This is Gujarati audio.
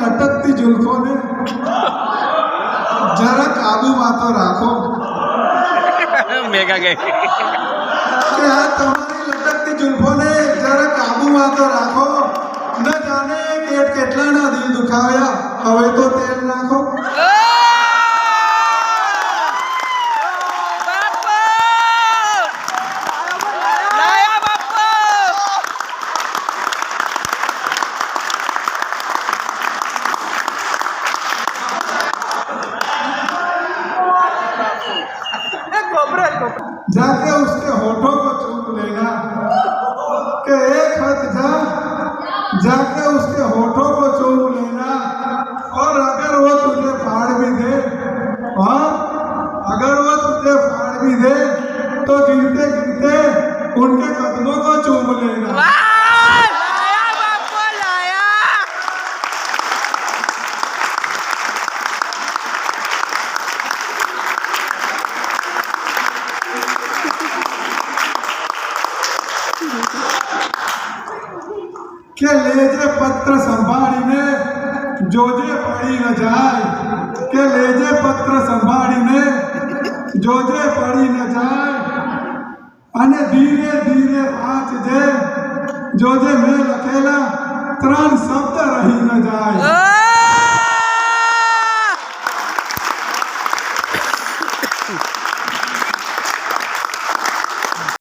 લટકતી જુલ્ફોને જરા કાબુમાં તો રાખો. મેગા ગઈ કે આ તમારી લટકતી જુલ્ફોને જરા કાબુમાં તો રાખો. ન જાણે કેટલાના દિલ દુખાવ્યા, હવે તો તેલ નાખો. जाके उसके होठों को चूम लेना कि एक हाथ जाके उसके होठों को चूम लेना. और अगर वो तुझे फाड़ भी दे, हाँ, अगर वो तुझे फाड़ भी दे तो गिरते गिरते उनके कदमों को चूम लेना. કે લેજે પત્ર સંભાળીને જોજે પડી ન જાય. કે લેજે પત્ર સંભાળીને જોજે પડી ન